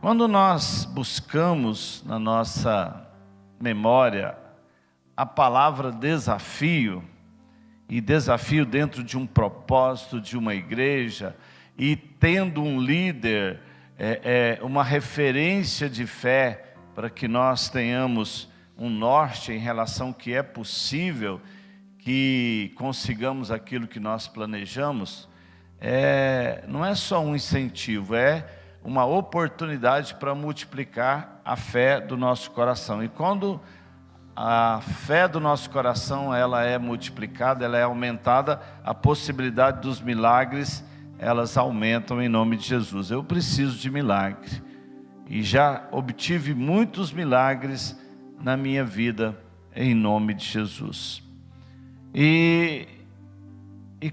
Quando nós buscamos na nossa memória a palavra desafio, e desafio dentro de um propósito de uma igreja, e tendo um líder, uma referência de fé, para que nós tenhamos um norte em relação ao que é possível, que consigamos aquilo que nós planejamos, não é só um incentivo, é uma oportunidade para multiplicar a fé do nosso coração. E quando a fé do nosso coração ela é multiplicada, ela é aumentada, a possibilidade dos milagres, elas aumentam em nome de Jesus. Eu preciso de milagre, e já obtive muitos milagres na minha vida, em nome de Jesus. E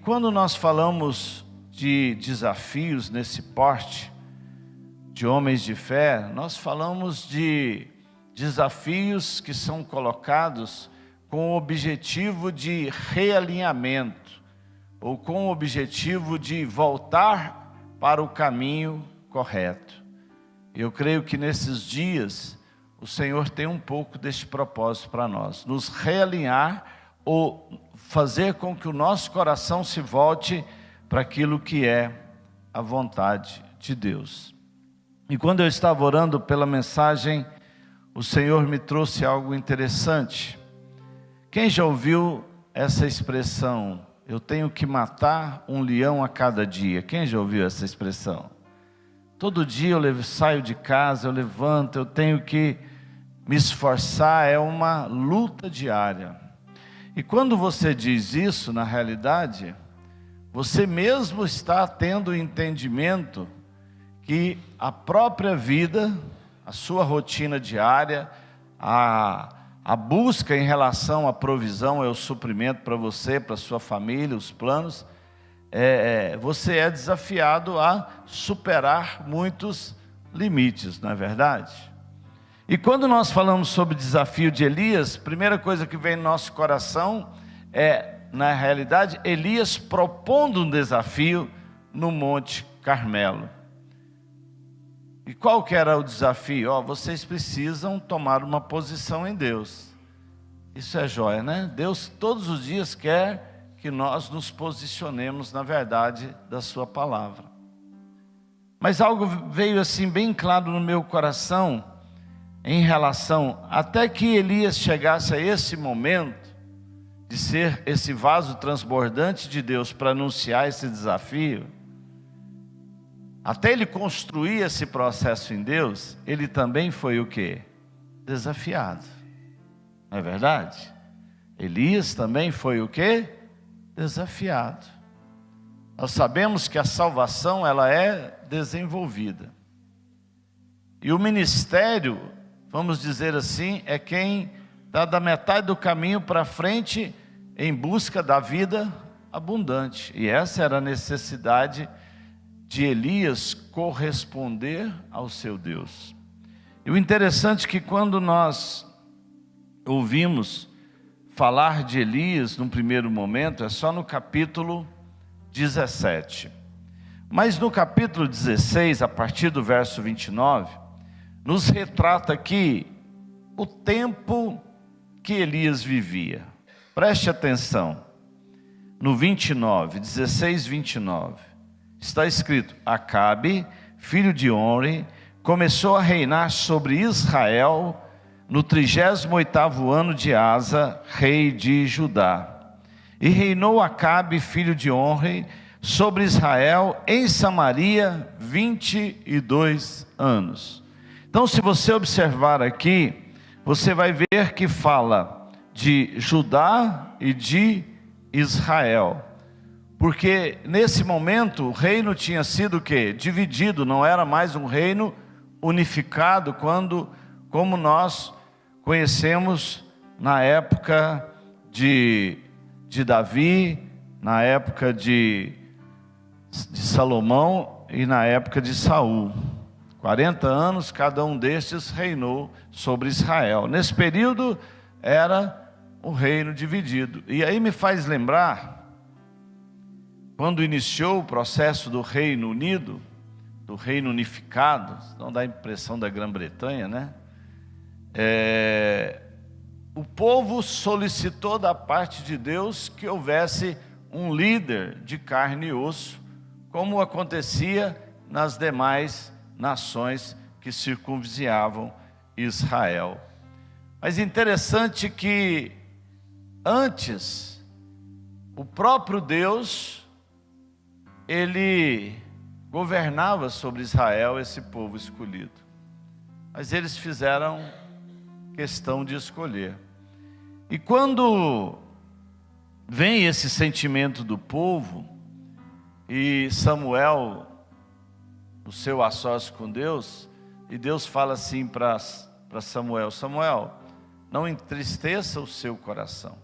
quando nós falamos de desafios nesse porte, de homens de fé, nós falamos de desafios que são colocados com o objetivo de realinhamento, ou com o objetivo de voltar para o caminho correto. Eu creio que nesses dias o Senhor tem um pouco deste propósito para nós, nos realinhar, ou fazer com que o nosso coração se volte para aquilo que é a vontade de Deus. E quando eu estava orando pela mensagem, o Senhor me trouxe algo interessante. Quem já ouviu essa expressão? Eu tenho que matar um leão a cada dia. Quem já ouviu essa expressão? Todo dia eu saio de casa, eu levanto, eu tenho que me esforçar, é uma luta diária. E quando você diz isso, na realidade, você mesmo está tendo o entendimento que a própria vida, a sua rotina diária, a busca em relação à provisão, ao suprimento para você, para a sua família, os planos, você é desafiado a superar muitos limites, não é verdade? E quando nós falamos sobre o desafio de Elias, a primeira coisa que vem no nosso coração na realidade, Elias propondo um desafio no Monte Carmelo. E qual que era o desafio? Vocês precisam tomar uma posição em Deus. Isso é joia, né? Deus todos os dias quer que nós nos posicionemos na verdade da sua palavra. Mas algo veio assim bem claro no meu coração, em relação, até que Elias chegasse a esse momento, de ser esse vaso transbordante de Deus para anunciar esse desafio, até ele construir esse processo em Deus, ele também foi o quê? Desafiado. Não é verdade? Elias também foi o quê? Desafiado. Nós sabemos que a salvação ela é desenvolvida. E o ministério, vamos dizer assim, é quem está da metade do caminho para frente em busca da vida abundante. E essa era a necessidade de Elias corresponder ao seu Deus. E o interessante é que quando nós ouvimos falar de Elias num primeiro momento, é só no capítulo 17. Mas no capítulo 16, a partir do verso 29, nos retrata aqui o tempo que Elias vivia. Preste atenção, no 29, 16, 29. Está escrito: Acabe, filho de Onre, começou a reinar sobre Israel no 38º ano de Asa, rei de Judá. E reinou Acabe, filho de Onre, sobre Israel em Samaria 22 anos. Então, se você observar aqui, você vai ver que fala de Judá e de Israel. Porque nesse momento o reino tinha sido o quê? Dividido, não era mais um reino unificado, como nós conhecemos na época de Davi, na época de Salomão e na época de Saul. 40 anos cada um destes reinou sobre Israel. Nesse período era um reino dividido. E aí me faz lembrar, quando iniciou o processo do Reino Unido, do Reino Unificado, não dá a impressão da Grã-Bretanha, né? O povo solicitou da parte de Deus que houvesse um líder de carne e osso, como acontecia nas demais nações que circunvizinhavam Israel. Mas interessante que antes, o próprio Deus, ele governava sobre Israel, esse povo escolhido. Mas eles fizeram questão de escolher. E quando vem esse sentimento do povo, e Samuel, o seu a sós com Deus, e Deus fala assim para Samuel: Samuel, não entristeça o seu coração,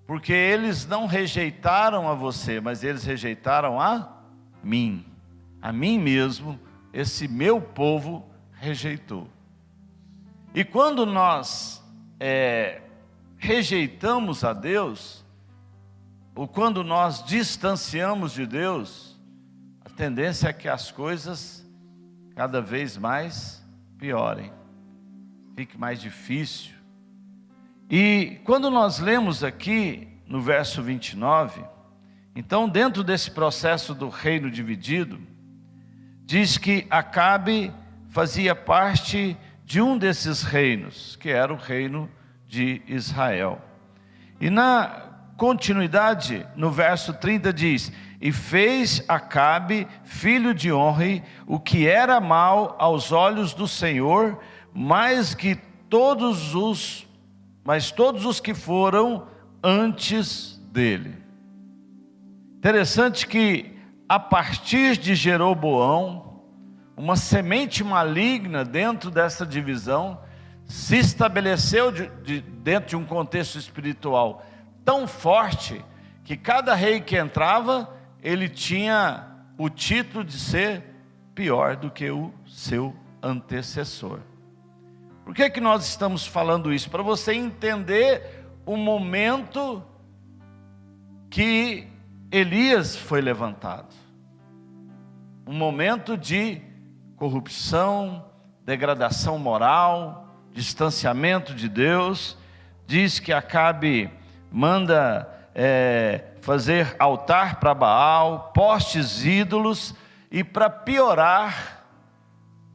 porque eles não rejeitaram a você, mas eles rejeitaram a mim mesmo, esse meu povo rejeitou. E quando nós rejeitamos a Deus, ou quando nós distanciamos de Deus, a tendência é que as coisas cada vez mais piorem, fique mais difícil. E quando nós lemos aqui no verso 29, então dentro desse processo do reino dividido, diz que Acabe fazia parte de um desses reinos, que era o reino de Israel. E na continuidade, no verso 30 diz: e fez Acabe, filho de Onri, o que era mal aos olhos do Senhor, mas todos os que foram antes dele. Interessante que a partir de Jeroboão, uma semente maligna dentro dessa divisão se estabeleceu dentro de um contexto espiritual tão forte que cada rei que entrava, ele tinha o título de ser pior do que o seu antecessor. Por que nós estamos falando isso? Para você entender o momento que Elias foi levantado. Um momento de corrupção, degradação moral, distanciamento de Deus. Diz que Acabe manda fazer altar para Baal, postes ídolos, e para piorar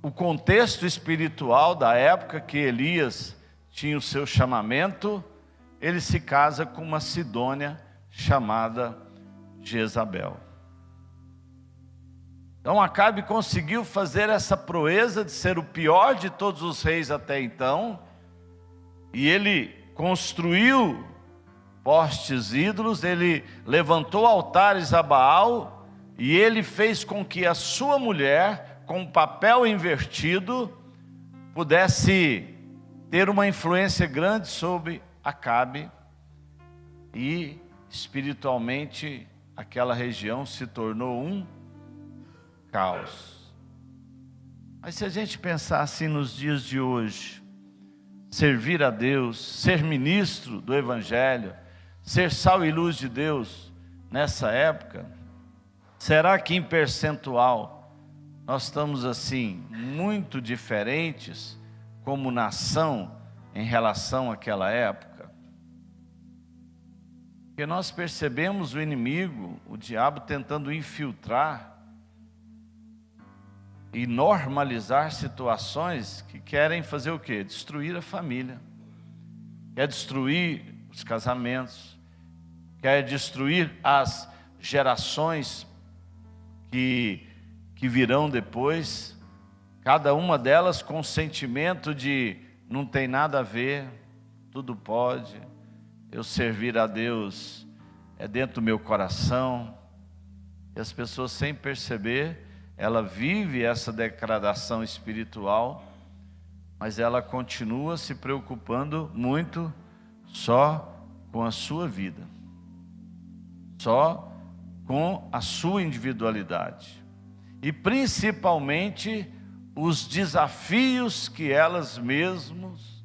o contexto espiritual da época que Elias tinha o seu chamamento, ele se casa com uma sidônia chamada Jezabel. Então Acabe conseguiu fazer essa proeza de ser o pior de todos os reis até então, e ele construiu postes ídolos, ele levantou altares a Baal, e ele fez com que a sua mulher, com um papel invertido, pudesse ter uma influência grande sobre Acabe, e espiritualmente aquela região se tornou um caos. Mas se a gente pensar assim nos dias de hoje, servir a Deus, ser ministro do Evangelho, ser sal e luz de Deus nessa época, será que em percentual nós estamos assim muito diferentes como nação em relação àquela época? Porque nós percebemos o inimigo, o diabo, tentando infiltrar e normalizar situações que querem fazer o quê? Destruir a família, quer destruir os casamentos, quer destruir as gerações que virão depois, cada uma delas com sentimento de não tem nada a ver, tudo pode, eu servir a Deus é dentro do meu coração. E as pessoas, sem perceber, ela vive essa degradação espiritual, mas ela continua se preocupando muito só com a sua vida, só com a sua individualidade, e principalmente os desafios que elas mesmas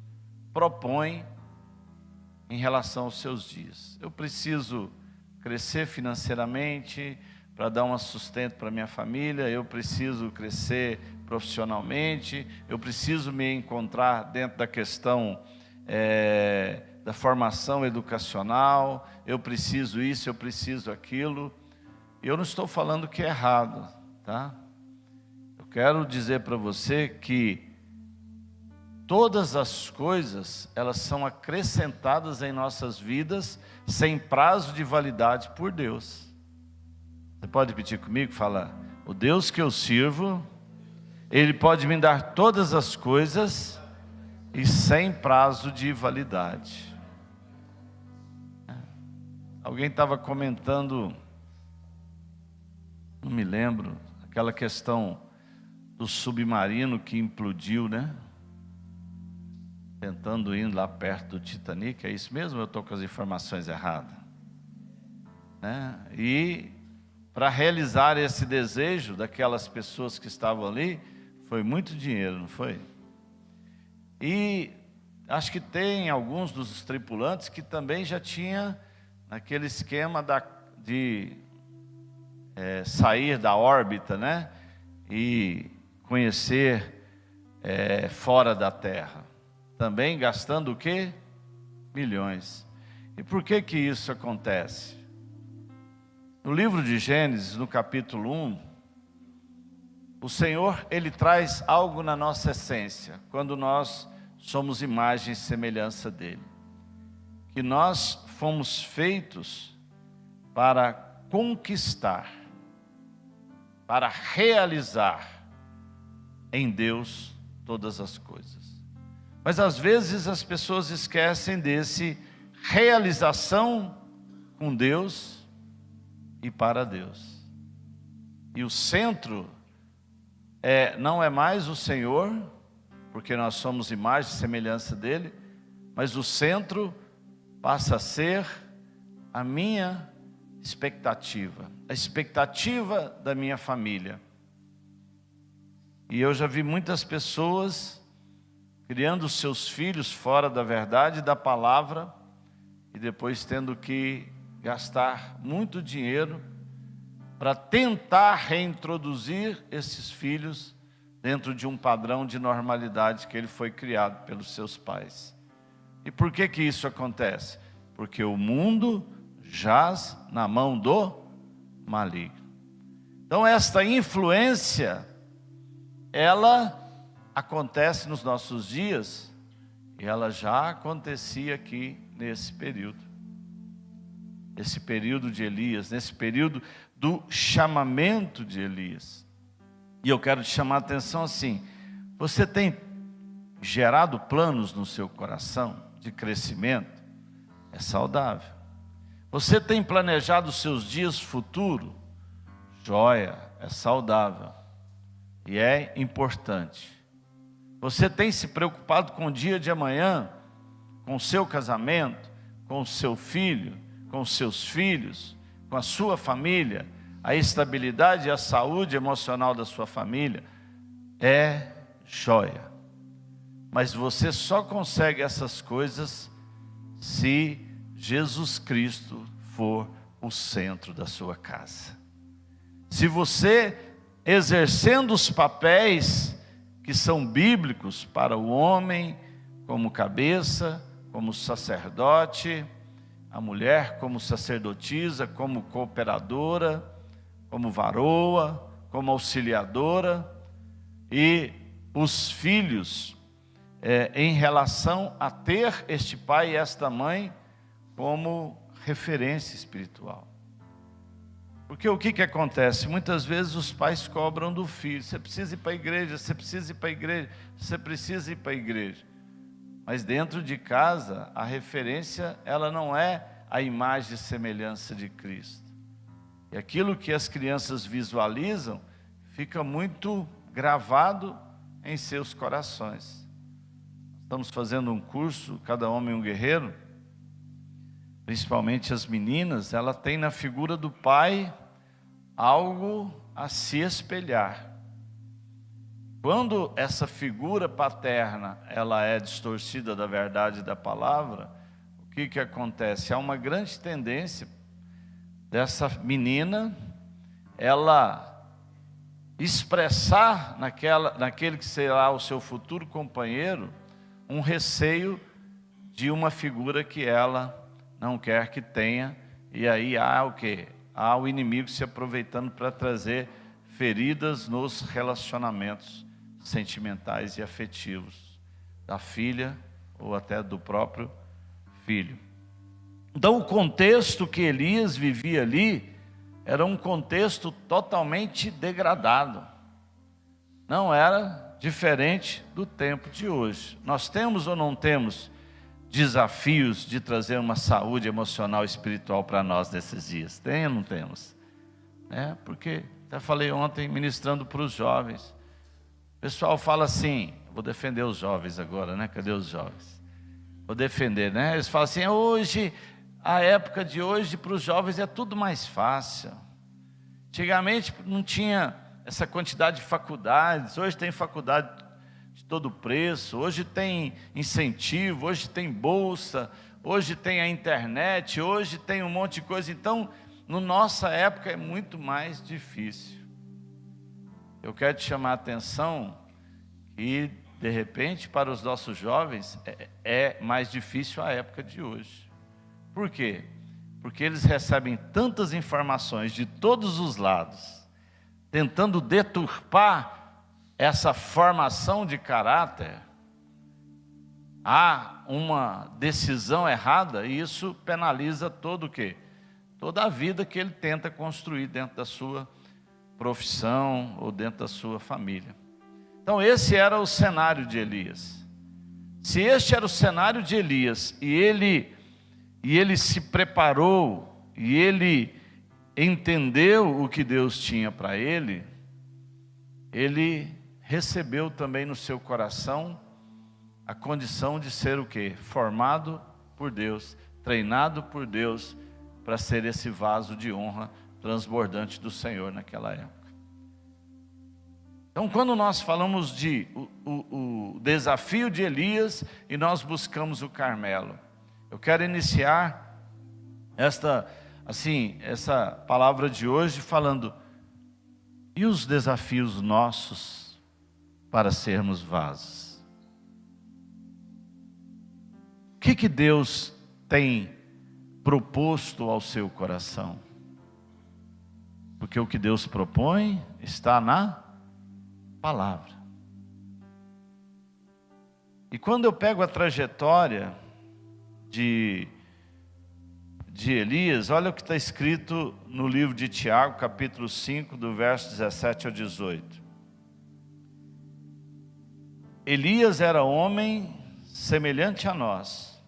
propõem em relação aos seus dias. Eu preciso crescer financeiramente, para dar um sustento para minha família, eu preciso crescer profissionalmente, eu preciso me encontrar dentro da questão da formação educacional, eu preciso isso, eu preciso aquilo. Eu não estou falando que é errado, tá? Eu quero dizer para você que todas as coisas, elas são acrescentadas em nossas vidas sem prazo de validade por Deus. Você pode repetir comigo? Fala: o Deus que eu sirvo, Ele pode me dar todas as coisas e sem prazo de validade. Alguém estava comentando, não me lembro, aquela questão do submarino que implodiu, né? Tentando ir lá perto do Titanic, é isso mesmo? Eu estou com as informações erradas, né? E para realizar esse desejo daquelas pessoas que estavam ali, foi muito dinheiro, não foi? E acho que tem alguns dos tripulantes que também já tinha naquele esquema de sair da órbita, né? E conhecer fora da Terra. Também gastando o quê? Milhões. E por que que isso acontece? No livro de Gênesis, no capítulo 1, o Senhor, Ele traz algo na nossa essência, quando nós somos imagem e semelhança dEle. Que nós fomos feitos para conquistar, para realizar em Deus todas as coisas. Mas às vezes as pessoas esquecem desse realização com Deus e para Deus. E o centro não é mais o Senhor, porque nós somos imagem e semelhança dEle, mas o centro passa a ser a minha expectativa, a expectativa da minha família. E eu já vi muitas pessoas criando seus filhos fora da verdade, da palavra, e depois tendo que gastar muito dinheiro para tentar reintroduzir esses filhos dentro de um padrão de normalidade que ele foi criado pelos seus pais. E por que que isso acontece? Porque o mundo jaz na mão do maligno. Então esta influência, ela acontece nos nossos dias, e ela já acontecia aqui nesse período. Esse período de Elias, nesse período do chamamento de Elias. E eu quero te chamar a atenção assim: você tem gerado planos no seu coração de crescimento? É saudável. Você tem planejado os seus dias futuros? Joia, é saudável e é importante. Você tem se preocupado com o dia de amanhã, com o seu casamento, com o seu filho, com os seus filhos, com a sua família, a estabilidade e a saúde emocional da sua família? É joia. Mas você só consegue essas coisas se Jesus Cristo for o centro da sua casa. Se você, exercendo os papéis que são bíblicos para o homem, como cabeça, como sacerdote, a mulher como sacerdotisa, como cooperadora, como varoa, como auxiliadora, e os filhos em relação a ter este pai e esta mãe como referência espiritual. Porque o que acontece? Muitas vezes os pais cobram do filho: você precisa ir para a igreja, você precisa ir para a igreja, você precisa ir para a igreja. Mas dentro de casa, a referência, ela não é a imagem e semelhança de Cristo. E aquilo que as crianças visualizam, fica muito gravado em seus corações. Estamos fazendo um curso, Cada Homem um Guerreiro. Principalmente as meninas, ela tem na figura do pai algo a se espelhar. Quando essa figura paterna, ela é distorcida da verdade da palavra, o que acontece? Há uma grande tendência dessa menina ela expressar naquele que será o seu futuro companheiro um receio de uma figura que ela não quer que tenha, e aí há o quê? Há o inimigo se aproveitando para trazer feridas nos relacionamentos sentimentais e afetivos da filha ou até do próprio filho. Então o contexto que Elias vivia ali era um contexto totalmente degradado. Não era diferente do tempo de hoje. Nós temos ou não temos desafios de trazer uma saúde emocional e espiritual para nós nesses dias? Tem ou não temos? Porque até falei ontem ministrando para os jovens. O pessoal fala assim, vou defender os jovens agora, né? Cadê os jovens? Vou defender, né? Eles falam assim, hoje, a época de hoje para os jovens é tudo mais fácil. Antigamente não tinha essa quantidade de faculdades, hoje tem faculdade de todo preço, hoje tem incentivo, hoje tem bolsa, hoje tem a internet, hoje tem um monte de coisa. Então, na nossa época é muito mais difícil. Eu quero te chamar a atenção que, de repente, para os nossos jovens, é mais difícil a época de hoje. Por quê? Porque eles recebem tantas informações de todos os lados, tentando deturpar essa formação de caráter. Há uma decisão errada e isso penaliza todo o quê? Toda a vida que ele tenta construir dentro da sua profissão ou dentro da sua família. Então esse era o cenário de Elias. Se este era o cenário de Elias e ele se preparou e ele entendeu o que Deus tinha para ele recebeu também no seu coração a condição de ser o quê? Formado por Deus, treinado por Deus para ser esse vaso de honra transbordante do Senhor naquela época. Então, quando nós falamos de o desafio de Elias e nós buscamos o Carmelo, eu quero iniciar essa palavra de hoje falando, e os desafios nossos para sermos vasos? O que Deus tem proposto ao seu coração? Porque o que Deus propõe está na palavra. E quando eu pego a trajetória de Elias, olha o que está escrito no livro de Tiago, capítulo 5, do verso 17 ao 18. Elias era homem semelhante a nós,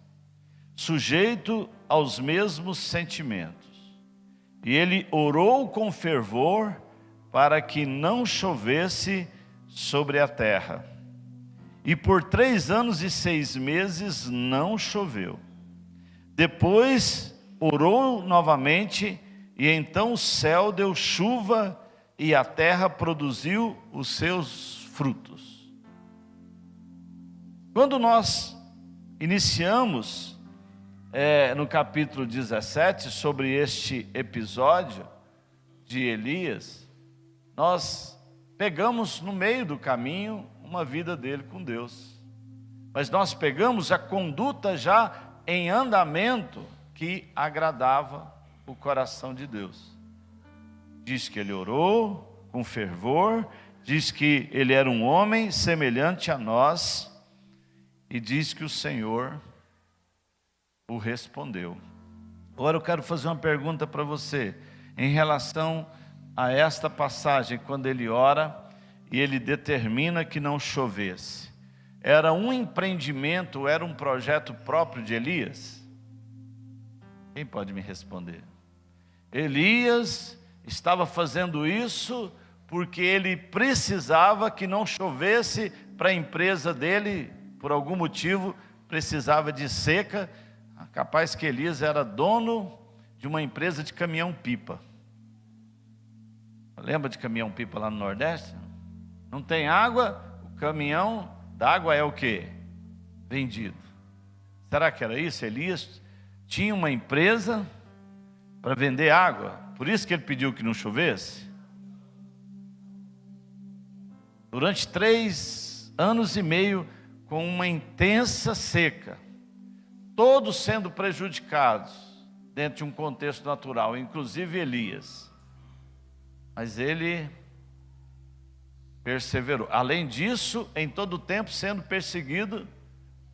sujeito aos mesmos sentimentos. E ele orou com fervor para que não chovesse sobre a terra. E por 3 anos e 6 meses não choveu. Depois orou novamente, e então o céu deu chuva, e a terra produziu os seus frutos. Quando nós iniciamos no capítulo 17, sobre este episódio de Elias, nós pegamos no meio do caminho uma vida dele com Deus, mas nós pegamos a conduta já em andamento que agradava o coração de Deus. Diz que ele orou com fervor, diz que ele era um homem semelhante a nós, e diz que o Senhor o respondeu. Agora eu quero fazer uma pergunta para você, em relação a esta passagem, quando ele ora e ele determina que não chovesse. Era um empreendimento, era um projeto próprio de Elias? Quem pode me responder? Elias estava fazendo isso porque ele precisava que não chovesse para a empresa dele, por algum motivo precisava de seca. Capaz que Elias era dono de uma empresa de caminhão-pipa. Lembra de caminhão-pipa lá no Nordeste? Não tem água, o caminhão d'água é o quê? Vendido. Será que era isso? Elias tinha uma empresa para vender água, por isso que ele pediu que não chovesse? durante 3 anos e meio, com uma intensa seca, todos sendo prejudicados dentro de um contexto natural, inclusive Elias. Mas ele perseverou. Além disso, em todo o tempo sendo perseguido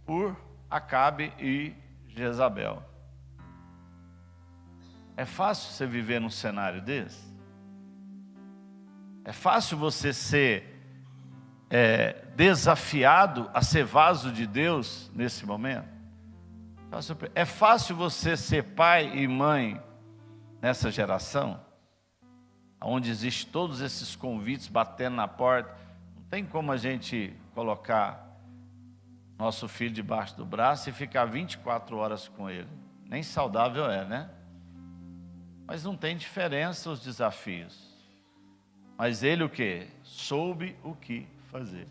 por Acabe e Jezabel. É fácil você viver num cenário desse? É fácil você ser desafiado a ser vaso de Deus nesse momento? É fácil você ser pai e mãe nessa geração, onde existem todos esses convites batendo na porta? Não tem como a gente colocar nosso filho debaixo do braço e ficar 24 horas com ele. Nem saudável é, né? Mas não tem diferença os desafios. Mas ele o quê? Soube o que fazer.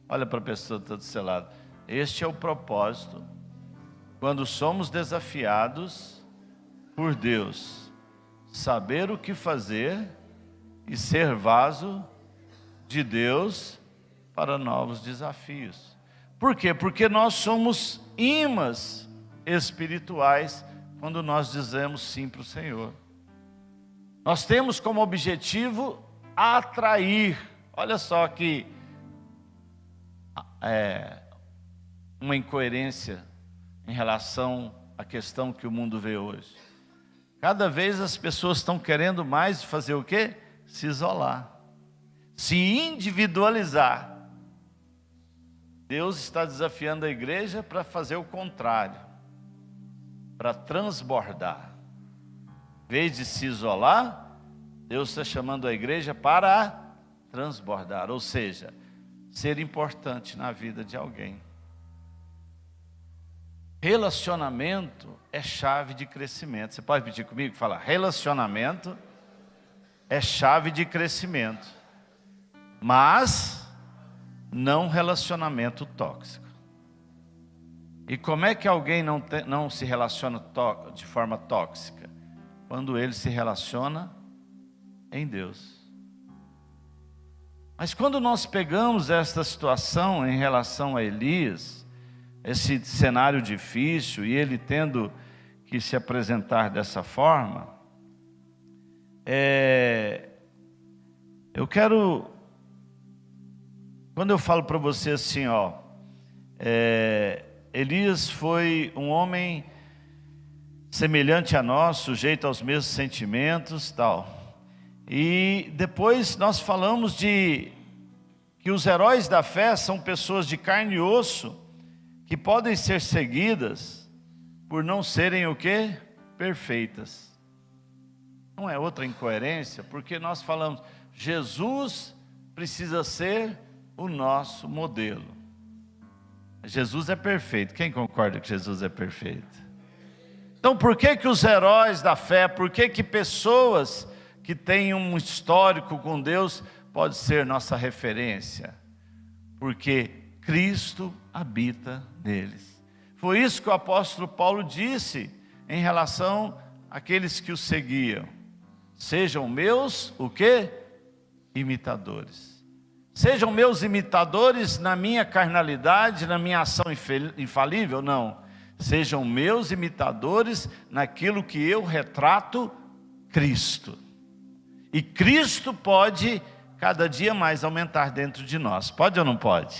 Olha para a pessoa que está do seu lado. Este é o propósito. Quando somos desafiados por Deus, saber o que fazer e ser vaso de Deus para novos desafios. Por quê? Porque nós somos imãs espirituais quando nós dizemos sim para o Senhor. Nós temos como objetivo atrair. Olha só que uma incoerência em relação à questão que o mundo vê hoje. Cada vez as pessoas estão querendo mais fazer o quê? Se isolar, se individualizar. Deus está desafiando a igreja para fazer o contrário, para transbordar. Em vez de se isolar, Deus está chamando a igreja para transbordar, ou seja, ser importante na vida de alguém. Relacionamento é chave de crescimento. Você pode repetir comigo? Fala, relacionamento é chave de crescimento, mas não relacionamento tóxico. E como é que alguém não se relaciona de forma tóxica? Quando ele se relaciona em Deus. Mas quando nós pegamos esta situação em relação a Elias, esse cenário difícil, e ele tendo que se apresentar dessa forma, eu quero, quando eu falo para você assim, Elias foi um homem semelhante a nós, sujeito aos mesmos sentimentos, tal. E depois nós falamos de que os heróis da fé são pessoas de carne e osso, que podem ser seguidas por não serem o quê? Perfeitas. Não é outra incoerência, porque nós falamos, Jesus precisa ser o nosso modelo. Jesus é perfeito. Quem concorda que Jesus é perfeito? Então por que os heróis da fé, por que pessoas que têm um histórico com Deus pode ser nossa referência? Porque Cristo habita neles. Foi isso que o apóstolo Paulo disse em relação àqueles que o seguiam. Sejam meus, o quê? Imitadores. Sejam meus imitadores na minha carnalidade, na minha ação infalível? Não. Sejam meus imitadores naquilo que eu retrato Cristo. E Cristo pode cada dia mais aumentar dentro de nós. Pode ou não pode?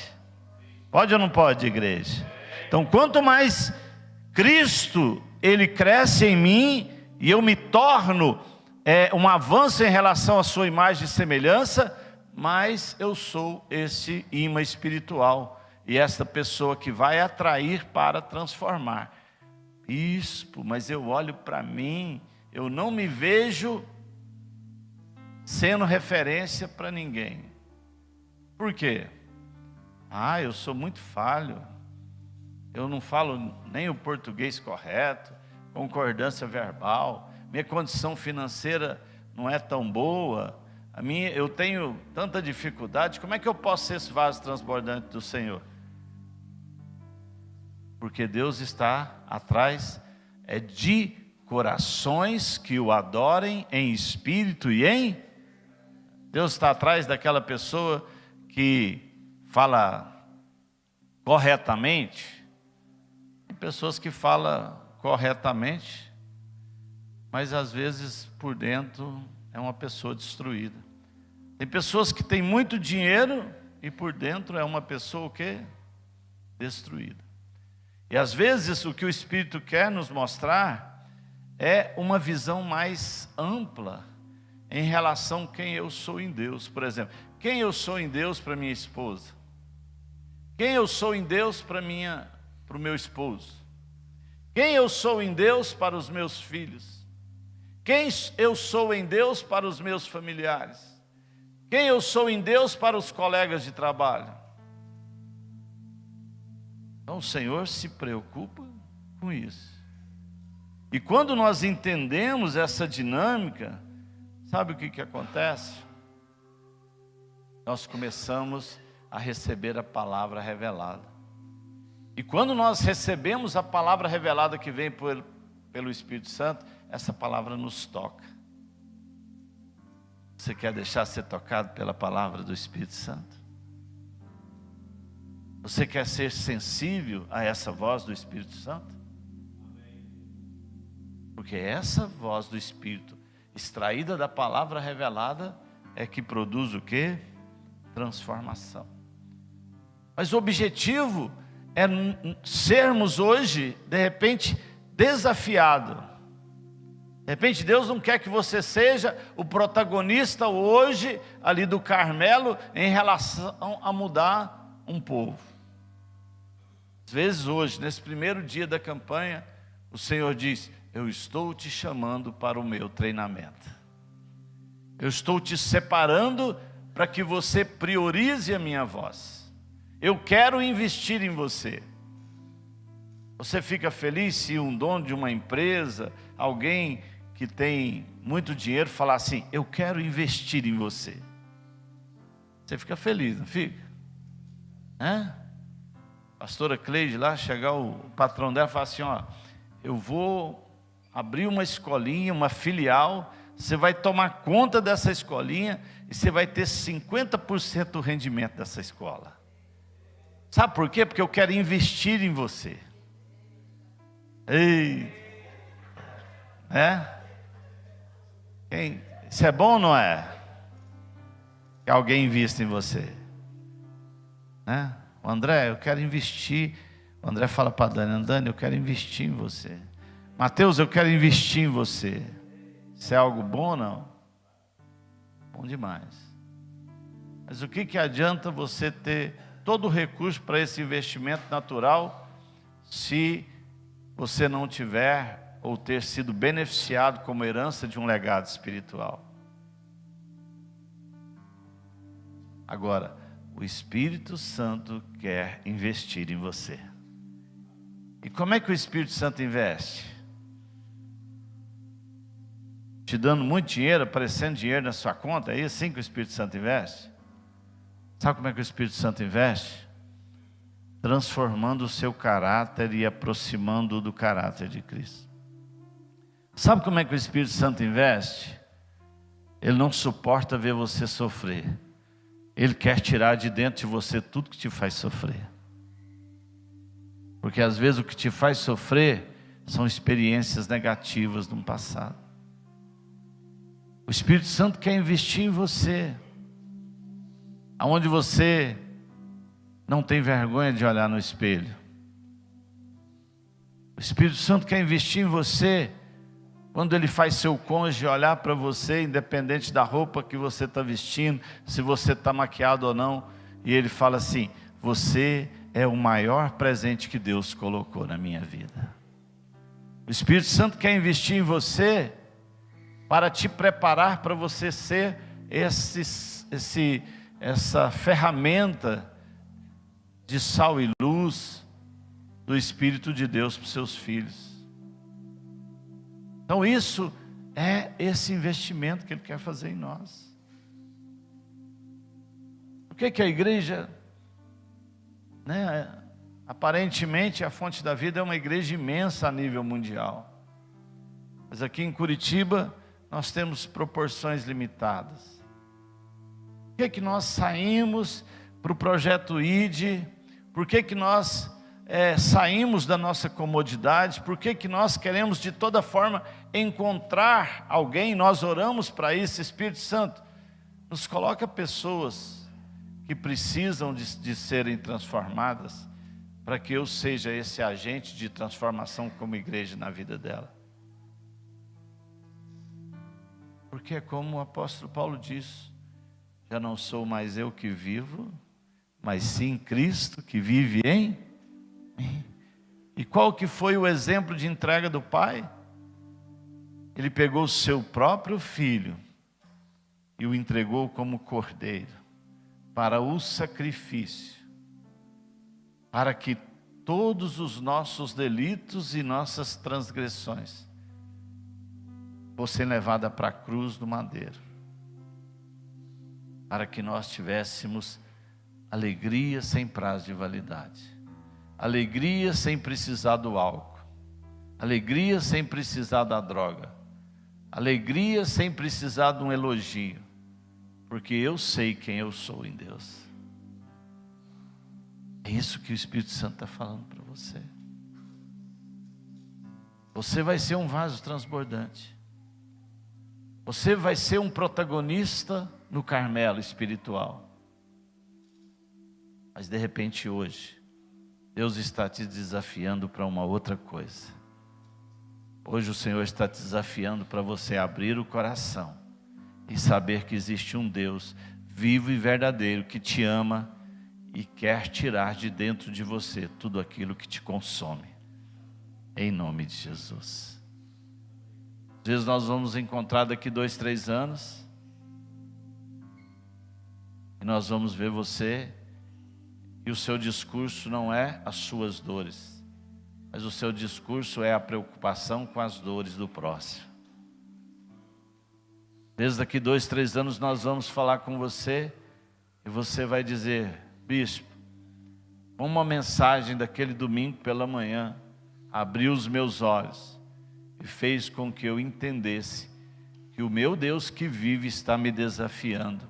Pode ou não pode, igreja? Então, quanto mais Cristo, Ele cresce em mim, e eu me torno um avanço em relação à sua imagem e semelhança, mais eu sou esse imã espiritual, e esta pessoa que vai atrair para transformar. Bispo, mas eu olho para mim, eu não me vejo sendo referência para ninguém. Por quê? Eu sou muito falho, eu não falo nem o português correto, concordância verbal, minha condição financeira não é tão boa, eu tenho tanta dificuldade, como é que eu posso ser esse vaso transbordante do Senhor? Porque Deus está atrás de corações que o adorem em espírito e em... Deus está atrás daquela pessoa que fala corretamente, tem pessoas que falam corretamente, mas às vezes por dentro é uma pessoa destruída. Tem pessoas que têm muito dinheiro e por dentro é uma pessoa o quê? Destruída. E às vezes o que o Espírito quer nos mostrar é uma visão mais ampla em relação a quem eu sou em Deus. Por exemplo, quem eu sou em Deus para minha esposa? Quem eu sou em Deus para o meu esposo? Quem eu sou em Deus para os meus filhos? Quem eu sou em Deus para os meus familiares? Quem eu sou em Deus para os colegas de trabalho? Então o Senhor se preocupa com isso. E quando nós entendemos essa dinâmica, sabe o que acontece? Nós começamos a receber a palavra revelada. E quando nós recebemos a palavra revelada que vem pelo Espírito Santo, essa palavra nos toca. Você quer deixar ser tocado pela palavra do Espírito Santo? Você quer ser sensível a essa voz do Espírito Santo? Porque essa voz do Espírito, extraída da palavra revelada, é que produz o quê? Transformação. Mas o objetivo é sermos hoje, de repente, desafiados. De repente Deus não quer que você seja o protagonista hoje, ali do Carmelo, em relação a mudar um povo. Às vezes hoje, nesse primeiro dia da campanha, o Senhor diz: eu estou te chamando para o meu treinamento. Eu estou te separando para que você priorize a minha voz. Eu quero investir em você. Você fica feliz se um dono de uma empresa, alguém que tem muito dinheiro, falar assim: eu quero investir em você. Você fica feliz, não fica? Pastora Cleide lá, chegar o patrão dela e falar assim: ó, eu vou abrir uma escolinha, uma filial, você vai tomar conta dessa escolinha e você vai ter 50% do rendimento dessa escola. Sabe por quê? Porque eu quero investir em você. Ei, isso é bom ou não é? Que alguém invista em você, O André, eu quero investir. O André fala para a Dani: Dani, eu quero investir em você. Mateus, eu quero investir em você. Isso é algo bom ou não? Bom demais. Mas o que adianta você ter todo o recurso para esse investimento natural, se você não tiver ou ter sido beneficiado como herança de um legado espiritual? Agora, o Espírito Santo quer investir em você. E como é que o Espírito Santo investe? Te dando muito dinheiro, aparecendo dinheiro na sua conta, é assim que o Espírito Santo investe? Sabe como é que o Espírito Santo investe? Transformando o seu caráter e aproximando-o do caráter de Cristo. Sabe como é que o Espírito Santo investe? Ele não suporta ver você sofrer. Ele quer tirar de dentro de você tudo que te faz sofrer. Porque às vezes o que te faz sofrer são experiências negativas de um passado. O Espírito Santo quer investir em você, aonde você não tem vergonha de olhar no espelho. O Espírito Santo quer investir em você, quando Ele faz seu cônjuge olhar para você, independente da roupa que você está vestindo, se você está maquiado ou não, e Ele fala assim: você é o maior presente que Deus colocou na minha vida. O Espírito Santo quer investir em você, para te preparar para você ser essa ferramenta de sal e luz do Espírito de Deus para os seus filhos. Então isso é esse investimento que Ele quer fazer em nós. Por que a igreja, aparentemente a Fonte da Vida é uma igreja imensa a nível mundial, mas aqui em Curitiba nós temos proporções limitadas. Por que nós saímos para o projeto ID, por que que nós saímos da nossa comodidade, por que que nós queremos de toda forma encontrar alguém, nós oramos para isso. Espírito Santo, nos coloca pessoas que precisam de serem transformadas, para que eu seja esse agente de transformação como igreja na vida dela. Porque é como o apóstolo Paulo diz, já não sou mais eu que vivo, mas sim Cristo que vive em mim. E qual que foi o exemplo de entrega do Pai? Ele pegou o seu próprio filho e o entregou como cordeiro para o sacrifício, para que todos os nossos delitos e nossas transgressões fossem levadas para a cruz do madeiro, para que nós tivéssemos alegria sem prazo de validade, alegria sem precisar do álcool, alegria sem precisar da droga, alegria sem precisar de um elogio, porque eu sei quem eu sou em Deus. É isso que o Espírito Santo está falando para você. Você vai ser um vaso transbordante. Você vai ser um protagonista no Carmelo espiritual. Mas de repente hoje, Deus está te desafiando para uma outra coisa. Hoje o Senhor está te desafiando para você abrir o coração e saber que existe um Deus vivo e verdadeiro que te ama e quer tirar de dentro de você tudo aquilo que te consome, em nome de Jesus. Às vezes nós vamos encontrar daqui 2, 3 anos e nós vamos ver você e o seu discurso não é as suas dores, mas o seu discurso é a preocupação com as dores do próximo. Desde daqui 2, 3 anos nós vamos falar com você e você vai dizer: bispo, uma mensagem daquele domingo pela manhã abriu os meus olhos e fez com que eu entendesse que o meu Deus que vive está me desafiando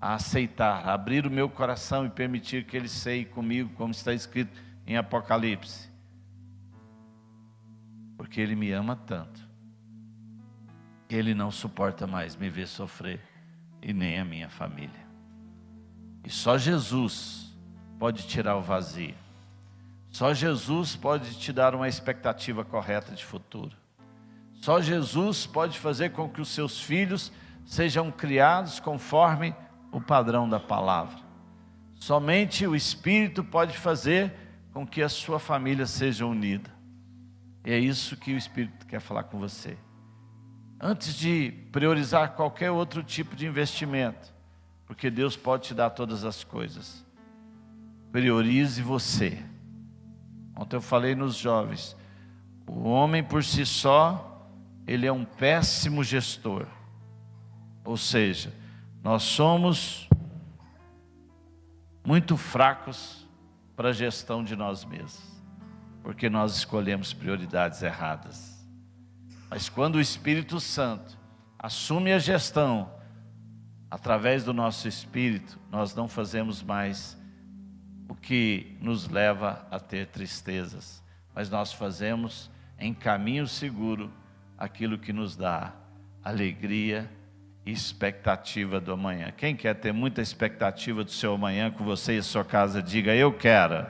a aceitar, a abrir o meu coração e permitir que Ele ceie comigo, como está escrito em Apocalipse, porque Ele me ama tanto, Ele não suporta mais me ver sofrer, e nem a minha família. E só Jesus pode tirar o vazio. Só Jesus pode te dar uma expectativa correta de futuro. Só Jesus pode fazer com que os seus filhos sejam criados conforme o padrão da palavra. Somente o Espírito pode fazer com que a sua família seja unida. E é isso que o Espírito quer falar com você. Antes de priorizar qualquer outro tipo de investimento, porque Deus pode te dar todas as coisas, priorize você. Ontem eu falei nos jovens, o homem por si só, ele é um péssimo gestor. Ou seja, nós somos muito fracos para a gestão de nós mesmos, porque nós escolhemos prioridades erradas. Mas quando o Espírito Santo assume a gestão, através do nosso espírito, nós não fazemos mais o que nos leva a ter tristezas, mas nós fazemos em caminho seguro aquilo que nos dá alegria e expectativa do amanhã. Quem quer ter muita expectativa do seu amanhã com você e sua casa, diga: eu quero.